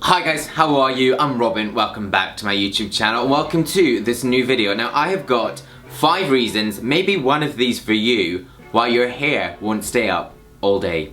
Hi guys, how are you? I'm Robin, welcome back to my YouTube channel and welcome to this new video. Now I have got 5 reasons, maybe one of these for you, why your hair won't stay up all day.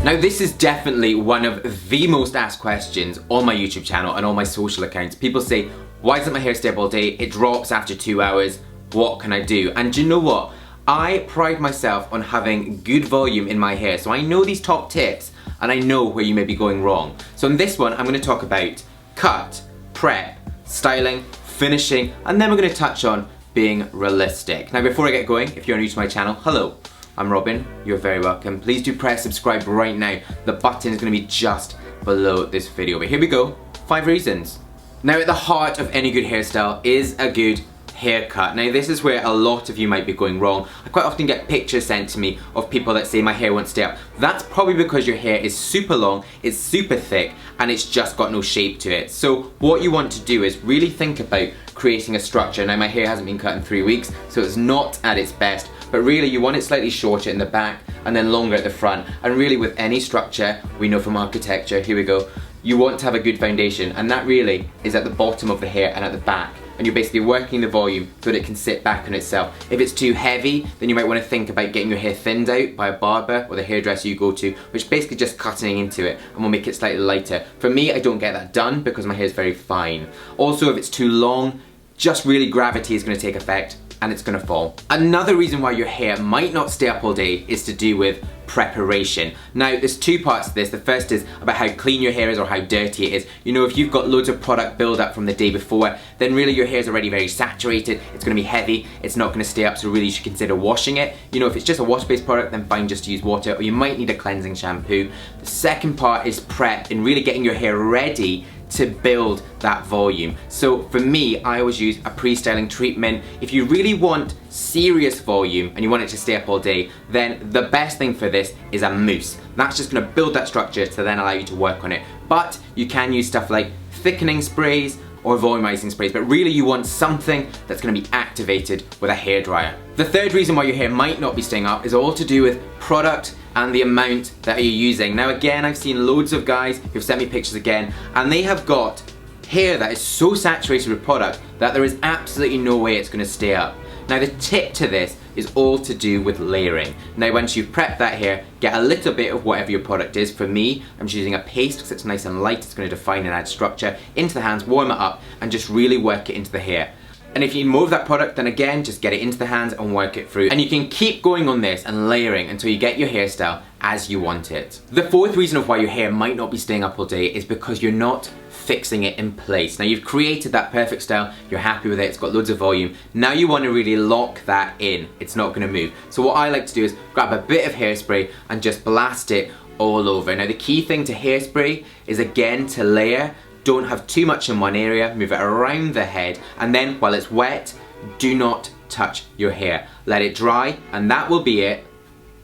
Now this is definitely one of the most asked questions on my YouTube channel and on my social accounts. People say, why doesn't my hair stay up all day? It drops after 2 hours, what can I do? And do you know what? I pride myself on having good volume in my hair, so I know these top tips and I know where you may be going wrong. So in this one I'm going to talk about cut, prep, styling, finishing, and then we're going to touch on being realistic. Now before I get going, if you're new to my channel, hello, I'm Robin, you're very welcome. Please do press subscribe right now. The button is going to be just below this video. But here we go, 5 reasons. Now at the heart of any good hairstyle is a good haircut. Now this is where a lot of you might be going wrong. I quite often get pictures sent to me of people that say my hair won't stay up. That's probably because your hair is super long, it's super thick, and it's just got no shape to it. So what you want to do is really think about creating a structure. Now my hair hasn't been cut in 3 weeks, so it's not at its best, but really you want it slightly shorter in the back and then longer at the front. And really with any structure, we know from architecture, here we go, you want to have a good foundation, and that really is at the bottom of the hair and at the back. And you're basically working the volume so that it can sit back on itself. If it's too heavy, then you might want to think about getting your hair thinned out by a barber or the hairdresser you go to, which basically just cutting into it and will make it slightly lighter. For me, I don't get that done because my hair is very fine. Also, if it's too long, just really gravity is going to take effect and it's going to fall. Another reason why your hair might not stay up all day is to do with preparation. Now there's 2 parts to this. The first is about how clean your hair is or how dirty it is. You know, if you've got loads of product build up from the day before, then really your hair is already very saturated, it's going to be heavy, it's not going to stay up, so really you should consider washing it. You know, if it's just a wash based product, then fine, just use water, or you might need a cleansing shampoo. The second part is prep and really getting your hair ready to build that volume. So for me, I always use a pre-styling treatment. If you really want serious volume and you want it to stay up all day, then the best thing for this is a mousse. That's just going to build that structure to then allow you to work on it. But you can use stuff like thickening sprays or volumising sprays, but really you want something that's going to be activated with a hairdryer. The third reason why your hair might not be staying up is all to do with product and the amount that you're using. Now again, I've seen loads of guys who've sent me pictures again, and they have got hair that is so saturated with product that there is absolutely no way it's going to stay up. Now the tip to this is all to do with layering. Now once you've prepped that hair, get a little bit of whatever your product is. For me, I'm just using a paste because it's nice and light, it's going to define and add structure into the hands, warm it up, and just really work it into the hair. And if you need more of that product, then again, just get it into the hands and work it through. And you can keep going on this and layering until you get your hairstyle as you want it. The 4th reason of why your hair might not be staying up all day is because you're not fixing it in place. Now you've created that perfect style, you're happy with it, it's got loads of volume. Now you want to really lock that in. It's not going to move. So what I like to do is grab a bit of hairspray and just blast it all over. Now the key thing to hairspray is again to layer. Don't have too much in one area, move it around the head, and then while it's wet, do not touch your hair. Let it dry, and that will be it,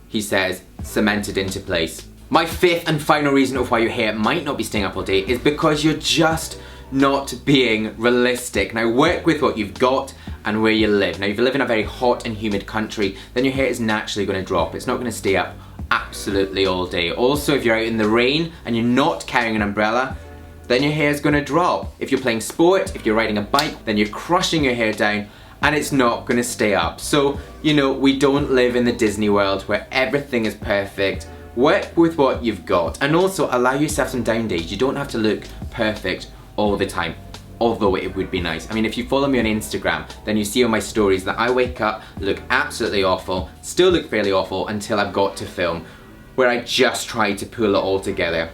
he says, cemented into place. My 5th and final reason of why your hair might not be staying up all day is because you're just not being realistic. Now work with what you've got and where you live. Now if you live in a very hot and humid country, then your hair is naturally going to drop. It's not going to stay up absolutely all day. Also, if you're out in the rain and you're not carrying an umbrella, then your hair is going to drop. If you're playing sport, if you're riding a bike, then you're crushing your hair down and it's not going to stay up. So, you know, we don't live in the Disney world where everything is perfect. Work with what you've got and also allow yourself some down days. You don't have to look perfect all the time, although it would be nice. I mean, if you follow me on Instagram, then you see on my stories that I wake up, look absolutely awful, still look fairly awful until I've got to film, where I just try to pull it all together.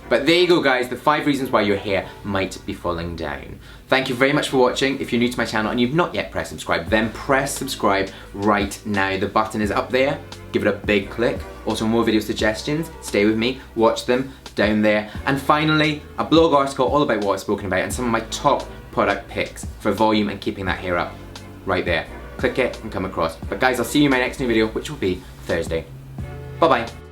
But there you go guys, the 5 reasons why your hair might be falling down. Thank you very much for watching. If you're new to my channel and you've not yet pressed subscribe, then press subscribe right now. The button is up there, give it a big click. Also more video suggestions, stay with me, watch them down there. And finally, a blog article all about what I've spoken about and some of my top product picks for volume and keeping that hair up right there. Click it and come across. But guys, I'll see you in my next new video, which will be Thursday. Bye bye.